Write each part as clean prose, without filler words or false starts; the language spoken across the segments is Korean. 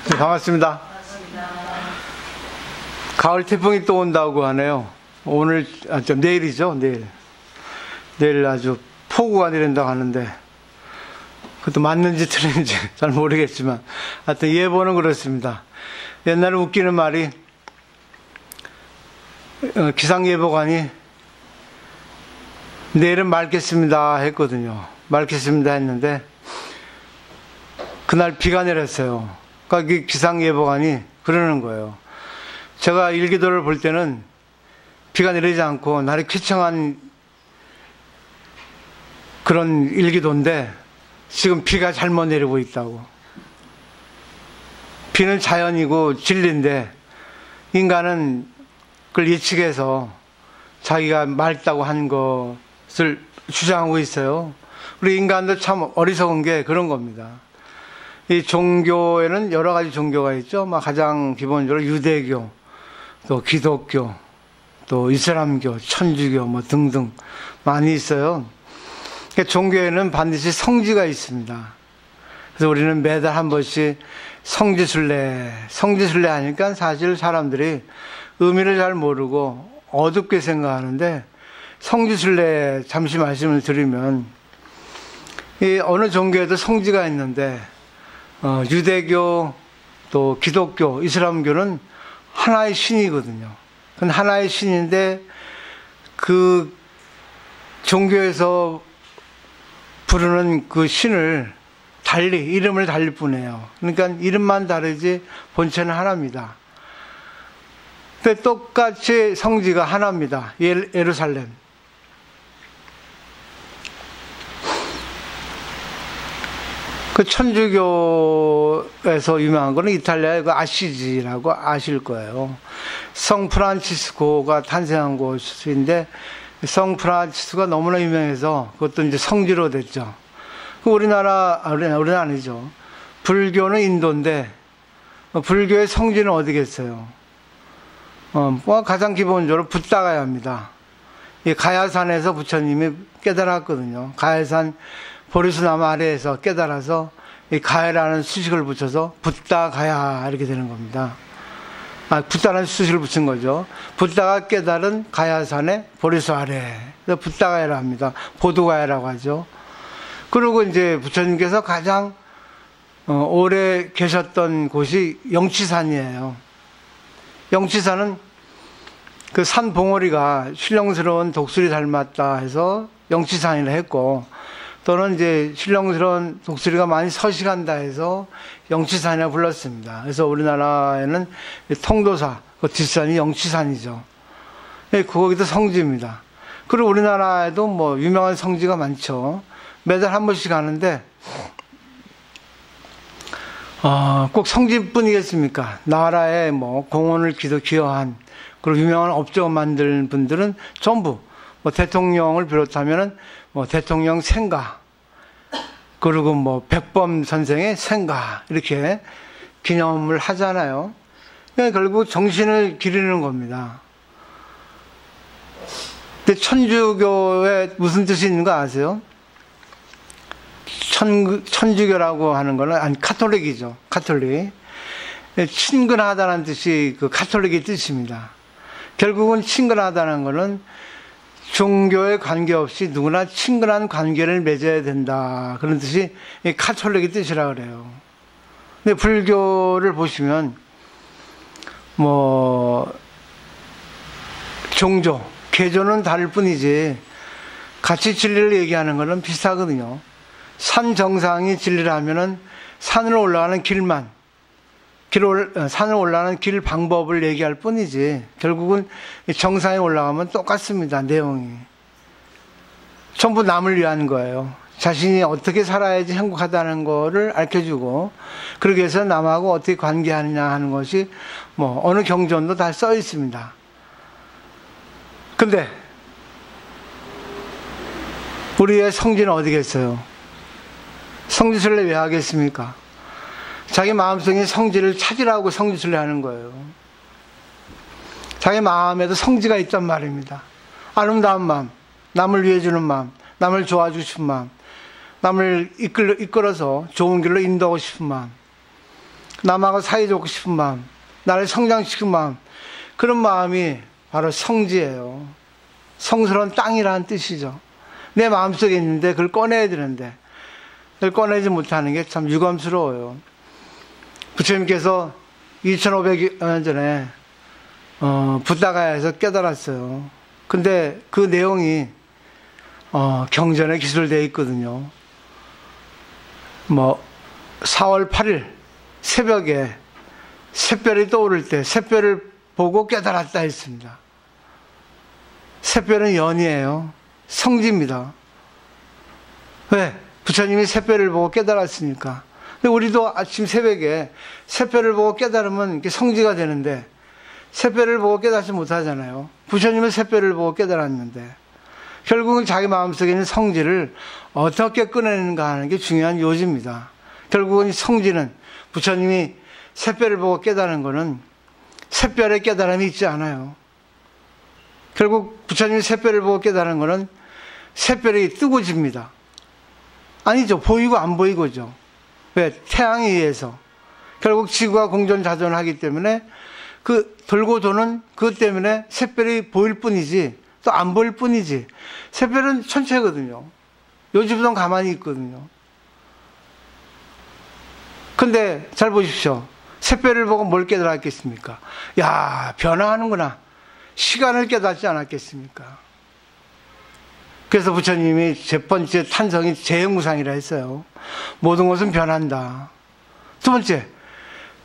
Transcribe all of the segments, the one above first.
네, 반갑습니다. 가을 태풍이 또 온다고 하네요. 오늘, 내일이죠, 내일. 내일 아주 폭우가 내린다고 하는데, 그것도 맞는지 틀린지 잘 모르겠지만, 하여튼 예보는 그렇습니다. 옛날에 웃기는 말이, 기상예보관이 내일은 맑겠습니다 했거든요. 맑겠습니다 했는데, 그날 비가 내렸어요. 그러니까 기상예보관이 그러는 거예요. 제가 일기도를 볼 때는 비가 내리지 않고 날이 쾌청한 그런 일기도인데 지금 비가 잘못 내리고 있다고. 비는 자연이고 진리인데 인간은 그걸 예측해서 자기가 맑다고 한 것을 주장하고 있어요. 우리 인간도 참 어리석은 게 그런 겁니다. 이 종교에는 여러 가지 종교가 있죠. 가장 기본적으로 유대교, 또 기독교, 또 이슬람교, 천주교 등등 많이 있어요. 그러니까 종교에는 반드시 성지가 있습니다. 그래서 우리는 매달 한 번씩 성지순례 하니까 사실 사람들이 의미를 잘 모르고 어둡게 생각하는데, 성지순례 잠시 말씀을 드리면, 이 어느 종교에도 성지가 있는데 유대교, 또 기독교, 이슬람교는 하나의 신이거든요. 그건 하나의 신인데 그 종교에서 부르는 그 신을 달리, 이름을 달릴 뿐이에요. 그러니까 이름만 다르지 본체는 하나입니다. 근데 똑같이 성지가 하나입니다. 예루살렘. 그 천주교에서 유명한 거는 이탈리아의 그 아시지라고 아실 거예요. 성 프란치스코가 탄생한 곳인데, 성 프란치스코가 너무나 유명해서 그것도 이제 성지로 됐죠. 우리나라는 아니죠. 불교는 인도인데, 불교의 성지는 어디겠어요? 가장 기본적으로 붓다가야입니다. 이 가야산에서 부처님이 깨달았거든요. 가야산 보리수나무 아래에서 깨달아서 이 가야라는 수식을 붙여서 붓다 가야 이렇게 되는 겁니다. 붓다라는 수식을 붙인 거죠. 붓다가 깨달은 가야산의 보리수 아래, 그래서 붓다 가야라 합니다. 보두가야라고 하죠. 그리고 이제 부처님께서 가장 오래 계셨던 곳이 영치산이에요. 영치산은 그 산 봉우리가 신령스러운 독수리 닮았다 해서 영치산이라 했고, 또는 이제 신령스러운 독수리가 많이 서식한다 해서 영치산이라 불렀습니다. 그래서 우리나라에는 통도사, 그 뒷산이 영치산이죠. 거기도 성지입니다. 그리고 우리나라에도 유명한 성지가 많죠. 매달 한 번씩 가는데, 꼭 성지뿐이겠습니까? 나라에 공헌을 기여한, 그리고 유명한 업적 만든 분들은 전부, 대통령을 비롯하면은 대통령 생가, 그리고 백범 선생의 생가, 이렇게 기념을 하잖아요. 그러니까 결국 정신을 기리는 겁니다. 근데 천주교에 무슨 뜻이 있는 거 아세요? 천주교라고 하는 거는, 카톨릭이죠. 카톨릭. 친근하다는 뜻이 그 카톨릭의 뜻입니다. 결국은 친근하다는 거는 종교에 관계없이 누구나 친근한 관계를 맺어야 된다, 그런 뜻이 카톨릭의 뜻이라 그래요. 근데 불교를 보시면 종교, 개조는 다를 뿐이지 같이 진리를 얘기하는 거는 비슷하거든요. 산 정상이 진리라면은 산을 올라가는 길만, 산을 올라가는 길 방법을 얘기할 뿐이지 결국은 정상에 올라가면 똑같습니다. 내용이 전부 남을 위한 거예요. 자신이 어떻게 살아야지 행복하다는 거를 알려주고, 그러기 위해서 남하고 어떻게 관계하느냐 하는 것이 어느 경전도 다 써 있습니다. 근데 우리의 성지는 어디겠어요? 성지순례 왜 하겠습니까? 자기 마음속에 성지를 찾으라고 성지순례 하는 거예요. 자기 마음에도 성지가 있단 말입니다. 아름다운 마음, 남을 위해 주는 마음, 남을 좋아주고 싶은 마음, 남을 이끌어서 좋은 길로 인도하고 싶은 마음, 남하고 사이좋고 싶은 마음, 나를 성장시키는 마음, 그런 마음이 바로 성지예요. 성스러운 땅이라는 뜻이죠. 내 마음속에 있는데 그걸 꺼내야 되는데 그걸 꺼내지 못하는 게 참 유감스러워요. 부처님께서 2500년 전에 붓다가야에서 깨달았어요. 근데 그 내용이 경전에 기술되어 있거든요. 4월 8일 새벽에 샛별이 떠오를 때 샛별을 보고 깨달았다 했습니다. 샛별은 연이에요. 성지입니다. 왜? 부처님이 샛별을 보고 깨달았으니까. 근데 우리도 아침 새벽에 샛별을 보고 깨달으면 이렇게 성지가 되는데 샛별을 보고 깨닫지 못하잖아요. 부처님은 샛별을 보고 깨달았는데 결국은 자기 마음속에 있는 성지를 어떻게 꺼내는가 하는 게 중요한 요지입니다. 결국은 성지는 부처님이 샛별을 보고 깨달은 것은 샛별의 깨달음이 있지 않아요. 결국 부처님이 샛별을 보고 깨달은 것은 샛별이 뜨고 집니다. 아니죠. 보이고 안 보이고죠. 왜? 태양에 의해서. 결국 지구가 공전자전을 하기 때문에 그 돌고 도는 그것 때문에 샛별이 보일 뿐이지 또 안 보일 뿐이지. 샛별은 천체거든요. 요지부동 가만히 있거든요. 근데 잘 보십시오. 샛별을 보고 뭘 깨달았겠습니까? 야, 변화하는구나. 시간을 깨닫지 않았겠습니까? 그래서 부처님이 첫 번째 탄성이 재행무상이라 했어요. 모든 것은 변한다. 두 번째,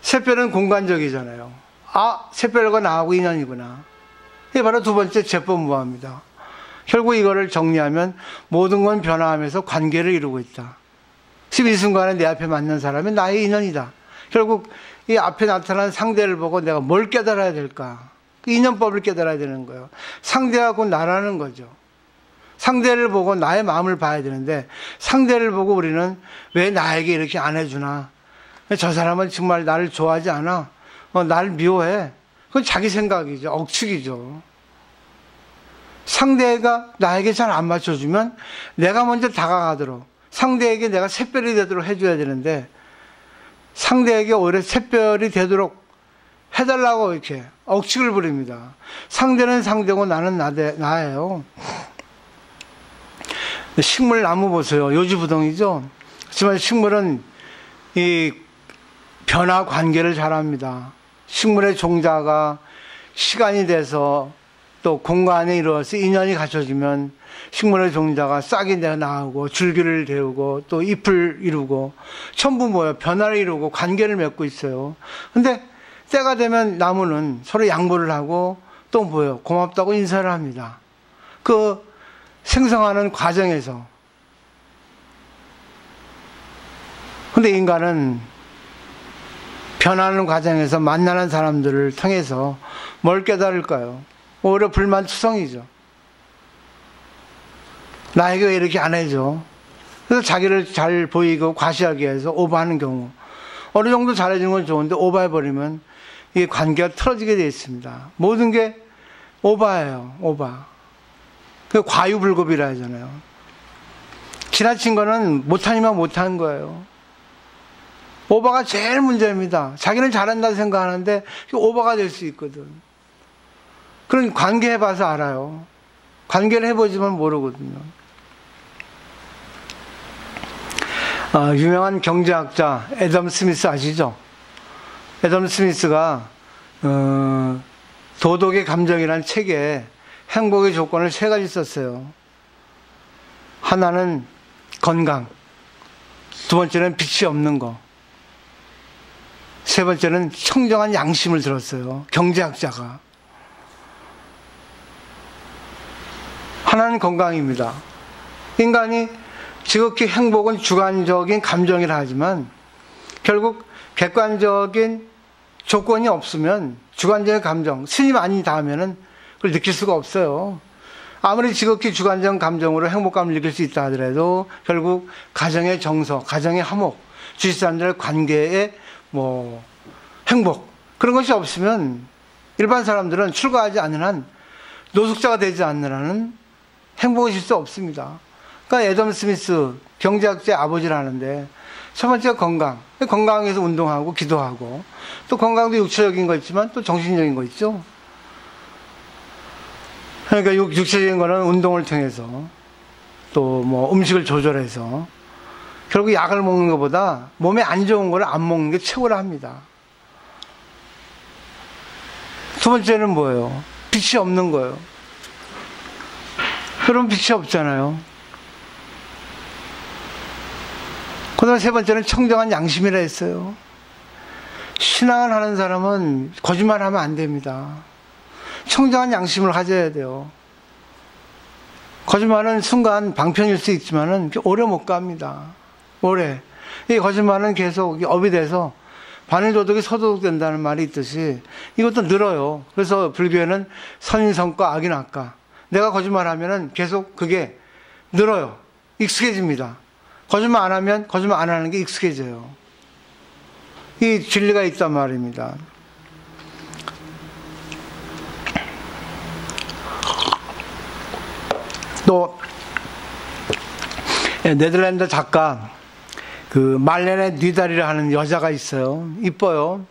샛별은 공간적이잖아요. 아, 샛별과 나하고 인연이구나. 이게 바로 두 번째 제법무화입니다. 결국 이거를 정리하면 모든 건 변화하면서 관계를 이루고 있다. 지금 이 순간에 내 앞에 맞는 사람이 나의 인연이다. 결국 이 앞에 나타난 상대를 보고 내가 뭘 깨달아야 될까? 그 인연법을 깨달아야 되는 거예요. 상대하고 나라는 거죠. 상대를 보고 나의 마음을 봐야 되는데 상대를 보고 우리는 왜 나에게 이렇게 안 해주나? 저 사람은 정말 나를 좋아하지 않아? 나를 미워해? 그건 자기 생각이죠. 억측이죠. 상대가 나에게 잘 안 맞춰주면 내가 먼저 다가가도록 상대에게 내가 샛별이 되도록 해줘야 되는데 상대에게 오히려 샛별이 되도록 해달라고 이렇게 억측을 부립니다. 상대는 상대고 나는 나예요. 식물 나무 보세요. 요지부동이죠. 하지만 식물은 이 변화 관계를 잘합니다. 식물의 종자가 시간이 돼서 또 공간에 이루어서 인연이 갖춰지면 식물의 종자가 싹이 내어 나오고 줄기를 데우고 또 잎을 이루고 전부 뭐예요? 변화를 이루고 관계를 맺고 있어요. 근데 때가 되면 나무는 서로 양보를 하고 또 뭐예요? 고맙다고 인사를 합니다. 그 생성하는 과정에서. 근데 인간은 변하는 과정에서 만나는 사람들을 통해서 뭘 깨달을까요? 오히려 불만투성이죠. 나에게 왜 이렇게 안 해줘? 그래서 자기를 잘 보이고 과시하기 위해서 오버하는 경우. 어느 정도 잘해주는 건 좋은데 오버해버리면 이 관계가 틀어지게 되어 있습니다. 모든 게 오버예요. 오버. 그 과유불급이라 하잖아요. 지나친 거는 못하니만 못한 거예요. 오버가 제일 문제입니다. 자기는 잘한다 생각하는데 오버가 될 수 있거든. 그런 관계 해봐서 알아요. 관계를 해보지만 모르거든요. 유명한 경제학자 애덤 스미스 아시죠? 애덤 스미스가 도덕의 감정이라는 책에 행복의 조건을 세 가지 썼어요. 하나는 건강, 두 번째는 빛이 없는 거, 세 번째는 청정한 양심을 들었어요. 경제학자가. 하나는 건강입니다. 인간이 지극히 행복은 주관적인 감정이라 하지만 결국 객관적인 조건이 없으면 주관적인 감정, 스님 아닌 다음에는 그걸 느낄 수가 없어요. 아무리 지극히 주관적 감정으로 행복감을 느낄 수 있다 하더라도 결국 가정의 정서, 가정의 화목, 주위 사람들의 관계의 행복, 그런 것이 없으면 일반 사람들은 출가하지 않는 한, 노숙자가 되지 않는 한은 행복해질 수 없습니다. 그러니까 애덤 스미스 경제학자의 아버지를 하는데 첫 번째가 건강. 건강하기 위해서 운동하고 기도하고, 또 건강도 육체적인 거 있지만 또 정신적인 거 있죠. 그러니까 육체적인 거는 운동을 통해서 또 뭐 음식을 조절해서 결국 약을 먹는 것보다 몸에 안 좋은 거를 안 먹는 게 최고라 합니다. 두 번째는 뭐예요? 빛이 없는 거예요. 그럼 빛이 없잖아요. 그 다음에 세 번째는 청정한 양심이라 했어요. 신앙을 하는 사람은 거짓말하면 안 됩니다. 청정한 양심을 가져야 돼요. 거짓말은 순간 방편일 수 있지만은 오래 못 갑니다. 오래. 이 거짓말은 계속 업이 돼서 바늘도둑이 서도둑된다는 말이 있듯이 이것도 늘어요. 그래서 불교에는 선인성과 악인악과. 내가 거짓말하면은 계속 그게 늘어요. 익숙해집니다. 거짓말 안 하면 거짓말 안 하는 게 익숙해져요. 이 진리가 있단 말입니다. 또 네덜란드 작가 그 말레네 뉘달이라 하는 여자가 있어요. 이뻐요.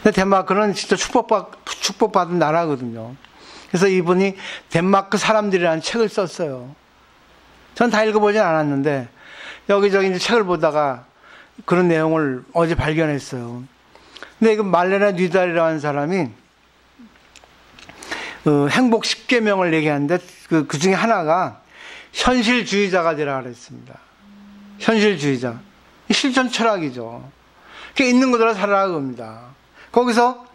근데 덴마크는 진짜 축복받은 나라거든요. 그래서 이분이 덴마크 사람들이라는 책을 썼어요. 전 다 읽어보진 않았는데 여기저기 이제 책을 보다가 그런 내용을 어제 발견했어요. 근데 그 말레네 뉘달이라는 사람이 행복 10계명을 얘기하는데 그 중에 하나가 현실주의자가 되라 그랬습니다. 현실주의자. 실천 철학이죠. 그게 있는 그대로 살아라 겁니다. 거기서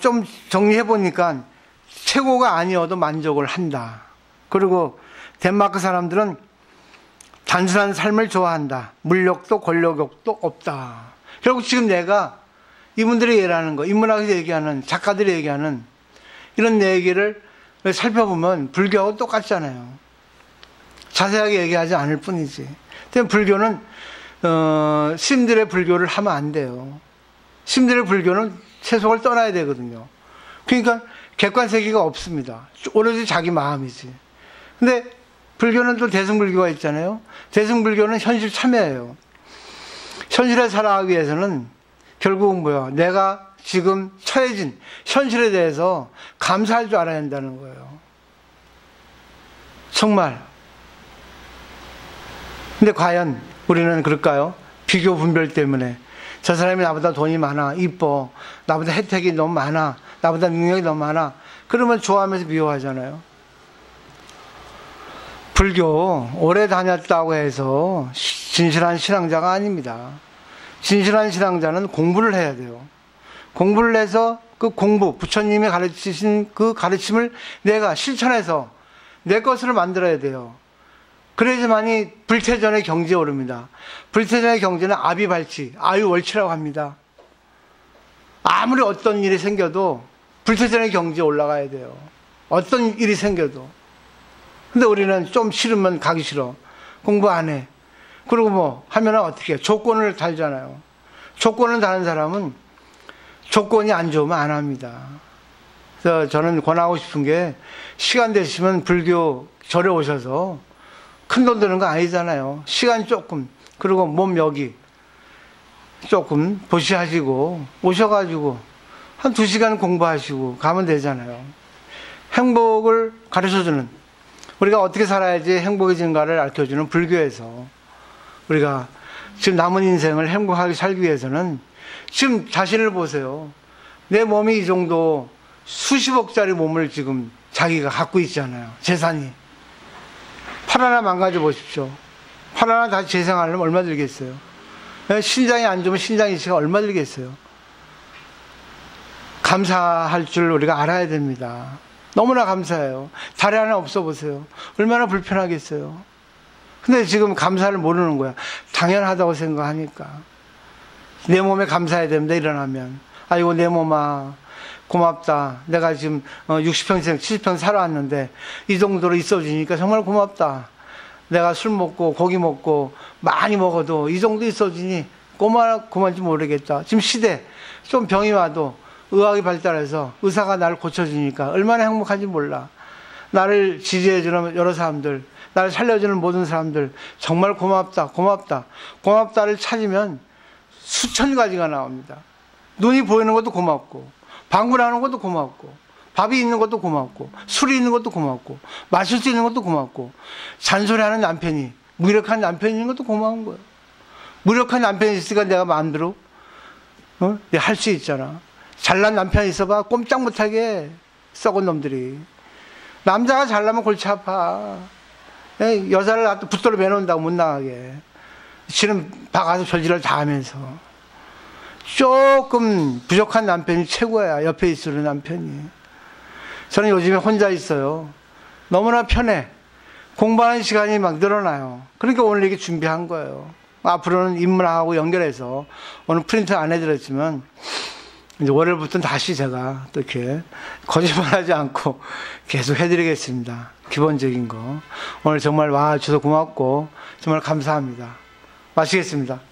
좀 정리해 보니까 최고가 아니어도 만족을 한다. 그리고 덴마크 사람들은 단순한 삶을 좋아한다. 물욕도 권력욕도 없다. 결국 지금 내가 이분들이 얘기하는 거, 인문학에서 얘기하는, 작가들이 얘기하는 이런 얘기를 살펴보면 불교하고 똑같잖아요. 자세하게 얘기하지 않을 뿐이지. 근데 불교는 스님들의 불교를 하면 안 돼요. 스님들의 불교는 세속을 떠나야 되거든요. 그러니까 객관세계가 없습니다. 오로지 자기 마음이지. 근데 불교는 또 대승불교가 있잖아요. 대승불교는 현실 참여예요. 현실에 살아가기 위해서는 결국은 뭐야? 내가 지금 처해진 현실에 대해서 감사할 줄 알아야 한다는 거예요. 정말. 근데 과연 우리는 그럴까요? 비교 분별 때문에 저 사람이 나보다 돈이 많아, 이뻐, 나보다 혜택이 너무 많아, 나보다 능력이 너무 많아. 그러면 좋아하면서 미워하잖아요. 불교 오래 다녔다고 해서 진실한 신앙자가 아닙니다. 진실한 신앙자는 공부를 해야 돼요. 공부를 해서 그 공부, 부처님이 가르치신 그 가르침을 내가 실천해서 내 것으로 만들어야 돼요. 그래야지만이 불태전의 경지에 오릅니다. 불태전의 경지는 아비발치, 아유월치라고 합니다. 아무리 어떤 일이 생겨도 불태전의 경지에 올라가야 돼요. 어떤 일이 생겨도. 근데 우리는 좀 싫으면 가기 싫어. 공부 안 해. 그리고 뭐 하면 어떻게 해? 조건을 달잖아요. 조건을 다는 사람은 조건이 안 좋으면 안 합니다. 그래서 저는 권하고 싶은 게 시간 되시면 불교 절에 오셔서 큰 돈 드는 거 아니잖아요. 시간 조금, 그리고 몸 여기 조금 보시하시고 오셔가지고 한 2시간 공부하시고 가면 되잖아요. 행복을 가르쳐주는, 우리가 어떻게 살아야지 행복해지는가를 알려주는 불교에서 우리가 지금 남은 인생을 행복하게 살기 위해서는 지금 자신을 보세요. 내 몸이 이 정도 수십억짜리 몸을 지금 자기가 갖고 있잖아요. 재산이. 팔 하나 망가져 보십시오. 팔 하나 다시 재생하려면 얼마 들겠어요? 신장이 안 좋으면 신장 이식가 얼마 들겠어요? 감사할 줄 우리가 알아야 됩니다. 너무나 감사해요. 다리 하나 없어 보세요. 얼마나 불편하겠어요. 근데 지금 감사를 모르는 거야. 당연하다고 생각하니까. 내 몸에 감사해야 됩니다. 일어나면. 아이고 내 몸아 고맙다. 내가 지금 60평생 70평 살아왔는데 이 정도로 있어주니까 정말 고맙다. 내가 술 먹고 고기 먹고 많이 먹어도 이 정도 있어주니 고마운지 모르겠다. 지금 시대 좀 병이 와도 의학이 발달해서 의사가 나를 고쳐주니까 얼마나 행복한지 몰라. 나를 지지해주는 여러 사람들, 나를 살려주는 모든 사람들 정말 고맙다, 고맙다, 고맙다를 찾으면 수천 가지가 나옵니다. 눈이 보이는 것도 고맙고, 방문하는 것도 고맙고, 밥이 있는 것도 고맙고, 술이 있는 것도 고맙고, 마실 수 있는 것도 고맙고, 잔소리하는 남편이, 무력한 남편이 있는 것도 고마운 거예요. 무력한 남편이 있으니까 내가 마음대로 할 수 있잖아. 잘난 남편이 있어봐 꼼짝 못하게 썩은 놈들이. 남자가 잘나면 골치 아파. 여자를 붙들어 매놓는다고 못 나가게. 지금 박아서 별짓을 다 하면서. 조금 부족한 남편이 최고야. 옆에 있으는 남편이. 저는 요즘에 혼자 있어요. 너무나 편해. 공부하는 시간이 막 늘어나요. 그러니까 오늘 이렇게 준비한 거예요. 앞으로는 인문학하고 연결해서 오늘 프린트 안 해드렸지만 이제 월요일부터는 다시 제가 또 이렇게 거짓말하지 않고 계속 해드리겠습니다. 기본적인 거. 오늘 정말 와 주셔서 고맙고 정말 감사합니다. 마치겠습니다.